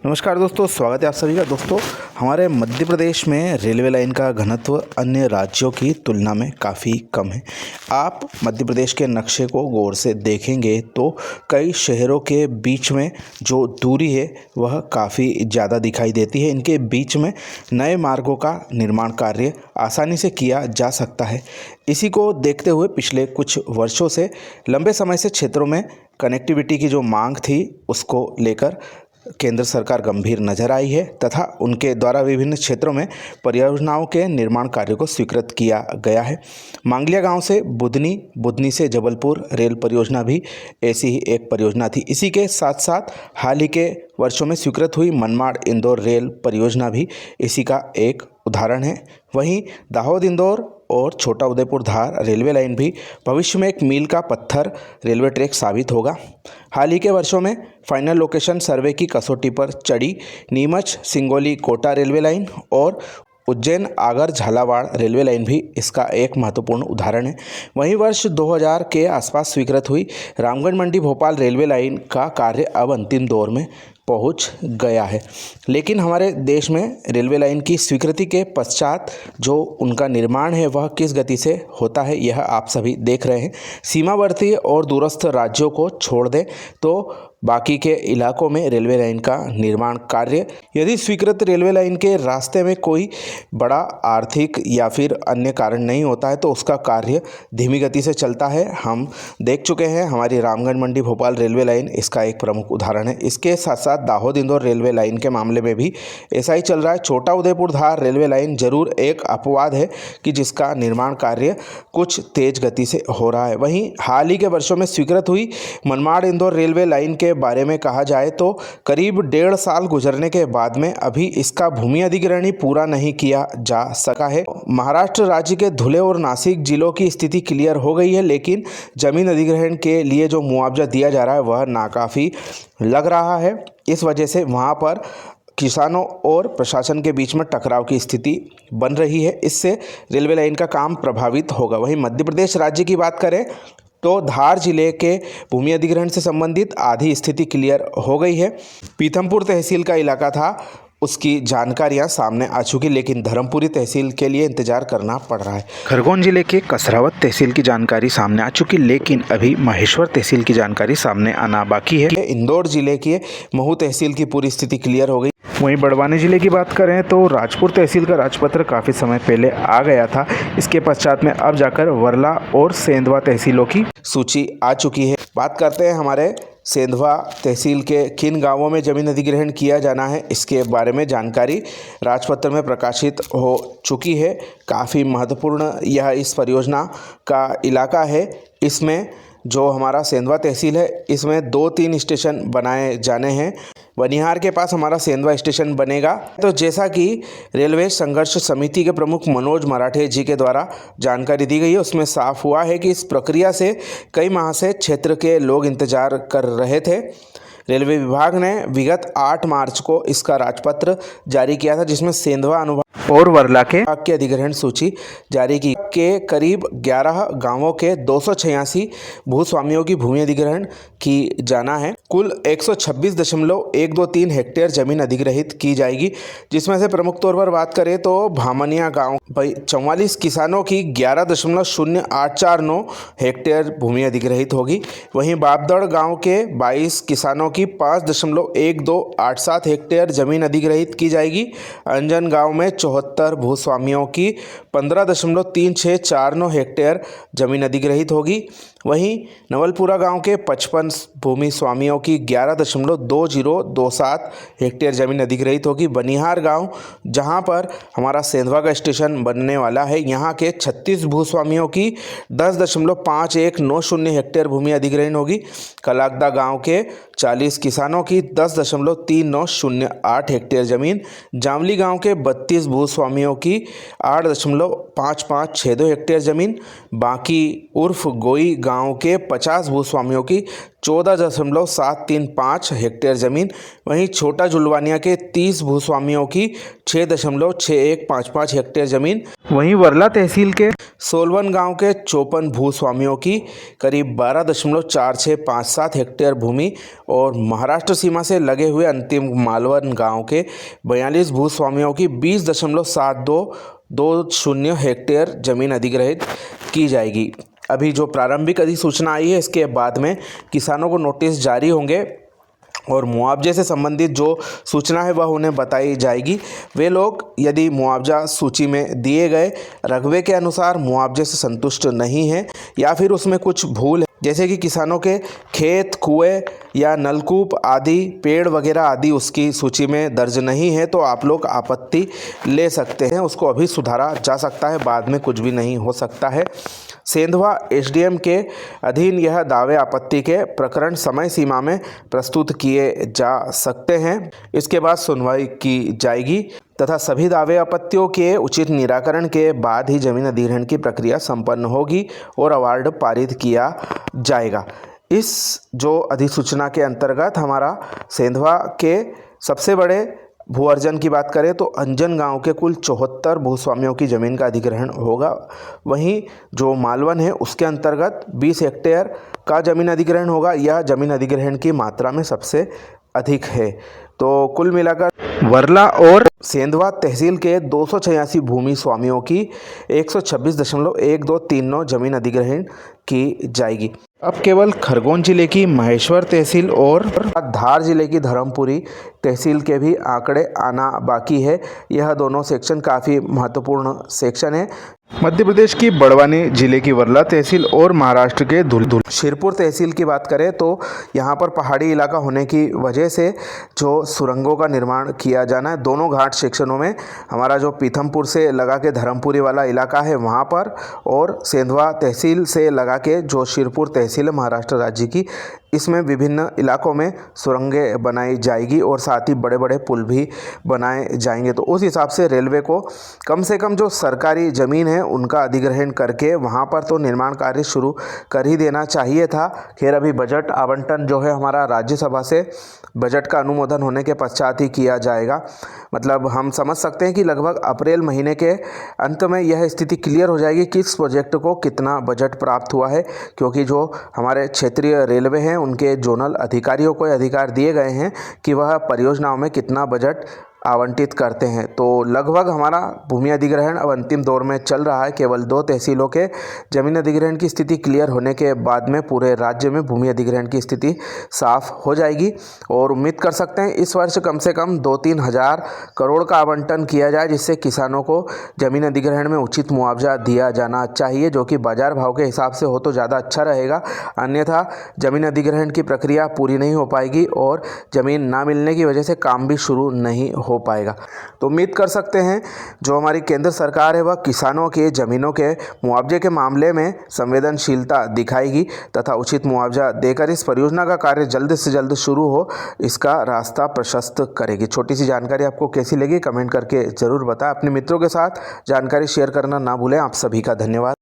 नमस्कार दोस्तों, स्वागत है आप सभी का। दोस्तों, हमारे मध्य प्रदेश में रेलवे लाइन का घनत्व अन्य राज्यों की तुलना में काफ़ी कम है। आप मध्य प्रदेश के नक्शे को गौर से देखेंगे तो कई शहरों के बीच में जो दूरी है वह काफ़ी ज़्यादा दिखाई देती है। इनके बीच में नए मार्गों का निर्माण कार्य आसानी से किया जा सकता है। इसी को देखते हुए पिछले कुछ वर्षों से लंबे समय से क्षेत्रों में कनेक्टिविटी की जो मांग थी उसको लेकर केंद्र सरकार गंभीर नजर आई है तथा उनके द्वारा विभिन्न क्षेत्रों में परियोजनाओं के निर्माण कार्यों को स्वीकृत किया गया है। मांगलिया गांव से बुधनी, बुधनी से जबलपुर रेल परियोजना भी ऐसी ही एक परियोजना थी। इसी के साथ साथ हाल ही के वर्षों में स्वीकृत हुई मनमाड़ इंदौर रेल परियोजना भी इसी का एक उदाहरण है। वहीं दाहोद इंदौर और छोटा उदेपुर धार रेलवे लाइन भी भविष्य में एक मील का पत्थर रेलवे ट्रैक साबित होगा। हाल ही के वर्षों में फाइनल लोकेशन सर्वे की कसौटी पर चढ़ी नीमच सिंगोली कोटा रेलवे लाइन और उज्जैन आगर झालावाड़ रेलवे लाइन भी इसका एक महत्वपूर्ण उदाहरण है। वहीं वर्ष 2000 के आसपास स्वीकृत हुई रामगढ़ मंडी भोपाल रेलवे लाइन का कार्य अब अंतिम दौर में पहुंच गया है। लेकिन हमारे देश में रेलवे लाइन की स्वीकृति के पश्चात जो उनका निर्माण है वह किस गति से होता है यह आप सभी देख रहे हैं। सीमावर्ती और दूरस्थ राज्यों को छोड़ दें तो बाकी के इलाकों में रेलवे लाइन का निर्माण कार्य, यदि स्वीकृत रेलवे लाइन के रास्ते में कोई बड़ा आर्थिक या फिर अन्य कारण नहीं होता है तो उसका कार्य धीमी गति से चलता है। हम देख चुके हैं, हमारी रामगढ़ मंडी भोपाल रेलवे लाइन इसका एक प्रमुख उदाहरण है। इसके साथ साथ दाहोद इंदौर रेलवे लाइन के मामले में भी ऐसा ही चल रहा है। छोटा उदेपुर धार रेलवे लाइन जरूर एक अपवाद है कि जिसका निर्माण कार्य कुछ तेज गति से हो रहा है। वहीं हाल ही के वर्षों में स्वीकृत हुई मनमाड़ इंदौर रेलवे लाइन के बारे में कहा जाए तो करीब 1.5 साल गुजरने के बाद में अभी इसका भूमि अधिग्रहण ही पूरा नहीं किया जा सका है। महाराष्ट्र राज्य के धुले और नासिक जिलों की स्थिति क्लियर हो गई है, लेकिन जमीन अधिग्रहण के लिए जो मुआवजा दिया जा रहा है वह नाकाफी लग रहा है। इस वजह से वहाँ पर किसानों और प्रशासन के बीच में टकराव की स्थिति बन रही है। इससे रेलवे लाइन का काम प्रभावित होगा। वहीं मध्य प्रदेश राज्य की बात करें तो धार जिले के भूमि अधिग्रहण से संबंधित आधी स्थिति क्लियर हो गई है। पीथमपुर तहसील का इलाका था, उसकी जानकारियां सामने आ चुकी, लेकिन धर्मपुरी तहसील के लिए इंतजार करना पड़ रहा है। खरगोन जिले के कसरावत तहसील की जानकारी सामने आ चुकी, लेकिन अभी महेश्वर तहसील की जानकारी सामने आना बाकी है। इंदौर जिले के महू तहसील की पूरी स्थिति क्लियर हो गई। वहीं बड़वानी जिले की बात करें तो राजपुर तहसील का राजपत्र काफ़ी समय पहले आ गया था। इसके पश्चात में अब जाकर वरला और सेंधवा तहसीलों की सूची आ चुकी है। बात करते हैं हमारे सेंधवा तहसील के किन गांवों में जमीन अधिग्रहण किया जाना है, इसके बारे में जानकारी राजपत्र में प्रकाशित हो चुकी है। काफ़ी महत्वपूर्ण यह इस परियोजना का इलाका है। इसमें जो हमारा सेंधवा तहसील है इसमें 2-3 स्टेशन बनाए जाने हैं। बनिहार के पास हमारा सेंधवा स्टेशन बनेगा। तो जैसा कि रेलवे संघर्ष समिति के प्रमुख मनोज मराठे जी के द्वारा जानकारी दी गई है, उसमें साफ हुआ है कि इस प्रक्रिया से कई माह से क्षेत्र के लोग इंतजार कर रहे थे। रेलवे विभाग ने विगत 8 मार्च को इसका राजपत्र जारी किया था, जिसमें सेंधवा अनुभाग और वरला के अधिग्रहण सूची जारी की के करीब 11 गांवों के 286 भूस्वामियों की भूमि अधिग्रहण की जाना है। कुल 126.123 हेक्टेयर जमीन अधिग्रहित की जाएगी, जिसमें से प्रमुख तौर पर बात करें तो भामनिया गांव 44 किसानों की 11.0849 हेक्टेयर भूमि अधिग्रहित होगी। वहीं बापदड़ गांव के 22 किसानों की 5.1287 हेक्टेयर जमीन अधिग्रहित की जाएगी। अंजन गांव में 74 भूस्वामियों की 15.3649 हेक्टेयर जमीन अधिग्रहित होगी। वहीं नवलपुरा गांव के 55 भूमि स्वामियों की 11.2027 हेक्टेयर जमीन अधिग्रहित होगी। बनिहार गांव जहां पर हमारा सेंधवा का स्टेशन बनने वाला है, यहां के 36 भूस्वामियों की 10.5190 हेक्टेयर भूमि अधिग्रहण होगी। कलाकदा गांव के 40 किसानों की 10.3908 हेक्टेयर जमीन। जामली गांव के 32 भूस्वामियों की 8.5562 हेक्टेयर जमीन। बाकी उर्फ गोई गांव के 50 भूस्वामियों की 14.735 हेक्टेयर ज़मीन। वहीं छोटा जुलवानिया के 30 भूस्वामियों की 6.6155 हेक्टेयर ज़मीन। वहीं वर्ला तहसील के सोलवन गांव के 54 भूस्वामियों की करीब 12.4657 हेक्टेयर भूमि और महाराष्ट्र सीमा से लगे हुए अंतिम मालवन गांव के 42 भूस्वामियों की 20.7220 हेक्टेयर ज़मीन अधिग्रहित की जाएगी। अभी जो प्रारंभिक अधिसूचना आई है, इसके बाद में किसानों को नोटिस जारी होंगे और मुआवजे से संबंधित जो सूचना है वह उन्हें बताई जाएगी। वे लोग यदि मुआवजा सूची में दिए गए रकबे के अनुसार मुआवजे से संतुष्ट नहीं हैं या फिर उसमें कुछ भूल है, जैसे कि किसानों के खेत, कुएं या नलकूप आदि, पेड़ वगैरह आदि उसकी सूची में दर्ज नहीं है, तो आप लोग आपत्ति ले सकते हैं। उसको अभी सुधारा जा सकता है, बाद में कुछ भी नहीं हो सकता है। सेंधवा एसडीएम के अधीन यह दावे आपत्ति के प्रकरण समय सीमा में प्रस्तुत किए जा सकते हैं। इसके बाद सुनवाई की जाएगी तथा सभी दावे आपत्तियों के उचित निराकरण के बाद ही जमीन अधिग्रहण की प्रक्रिया संपन्न होगी और अवार्ड पारित किया जाएगा। इस जो अधिसूचना के अंतर्गत हमारा सेंधवा के सबसे बड़े भू अर्जन की बात करें तो अंजन गांव के कुल 74 भूस्वामियों की ज़मीन का अधिग्रहण होगा। वहीं जो मालवन है उसके अंतर्गत 20 हेक्टेयर का ज़मीन अधिग्रहण होगा। यह ज़मीन अधिग्रहण की मात्रा में सबसे अधिक है। तो कुल मिलाकर वर्ला और सेंधवा तहसील के 286 भूमि स्वामियों की 126.1239 जमीन अधिग्रहण की जाएगी। अब केवल खरगोन जिले की महेश्वर तहसील और धार जिले की धर्मपुरी तहसील के भी आंकड़े आना बाकी है। यह दोनों सेक्शन काफ़ी महत्वपूर्ण सेक्शन है। मध्य प्रदेश की बड़वानी जिले की वर्ला तहसील और महाराष्ट्र के शिरपुर तहसील की बात करें तो यहाँ पर पहाड़ी इलाका होने की वजह से जो सुरंगों का निर्माण किया जाना है, दोनों घाट सेक्शनों में हमारा जो पीथमपुर से लगा के धर्मपुरी वाला इलाका है वहाँ पर, और सेंधवा तहसील से लगा के जो शिरपुर तहसील है महाराष्ट्र राज्य की, इसमें विभिन्न इलाकों में सुरंगें बनाई जाएगी और साथ ही बड़े बड़े पुल भी बनाए जाएंगे। तो उस हिसाब से रेलवे को कम से कम जो सरकारी ज़मीन है उनका अधिग्रहण करके वहाँ पर तो निर्माण कार्य शुरू कर ही देना चाहिए था। खैर अभी बजट आवंटन जो है हमारा राज्यसभा से बजट का अनुमोदन होने के पश्चात ही किया जाएगा। मतलब हम समझ सकते हैं कि लगभग अप्रैल महीने के अंत में यह स्थिति क्लियर हो जाएगी कि किस प्रोजेक्ट को कितना बजट प्राप्त हुआ है, क्योंकि जो हमारे क्षेत्रीय रेलवे हैं उनके जोनल अधिकारियों को अधिकार दिए गए हैं कि वह परियोजनाओं में कितना बजट आवंटित करते हैं। तो लगभग हमारा भूमि अधिग्रहण अब अंतिम दौर में चल रहा है। केवल 2 तहसीलों के जमीन अधिग्रहण की स्थिति क्लियर होने के बाद में पूरे राज्य में भूमि अधिग्रहण की स्थिति साफ हो जाएगी और उम्मीद कर सकते हैं इस वर्ष कम से कम 2-3 हज़ार करोड़ का आवंटन किया जाए, जिससे किसानों को जमीन अधिग्रहण में उचित मुआवजा दिया जाना चाहिए, जो कि बाजार भाव के हिसाब से हो तो ज़्यादा अच्छा रहेगा। अन्यथा जमीन अधिग्रहण की प्रक्रिया पूरी नहीं हो पाएगी और ज़मीन ना मिलने की वजह से काम भी शुरू नहीं हो पाएगा। तो उम्मीद कर सकते हैं जो हमारी केंद्र सरकार है वह किसानों के ज़मीनों के मुआवजे के मामले में संवेदनशीलता दिखाएगी तथा उचित मुआवजा देकर इस परियोजना का कार्य जल्द से जल्द शुरू हो, इसका रास्ता प्रशस्त करेगी। छोटी सी जानकारी आपको कैसी लगी कमेंट करके ज़रूर बताएं। अपने मित्रों के साथ जानकारी शेयर करना ना भूलें। आप सभी का धन्यवाद।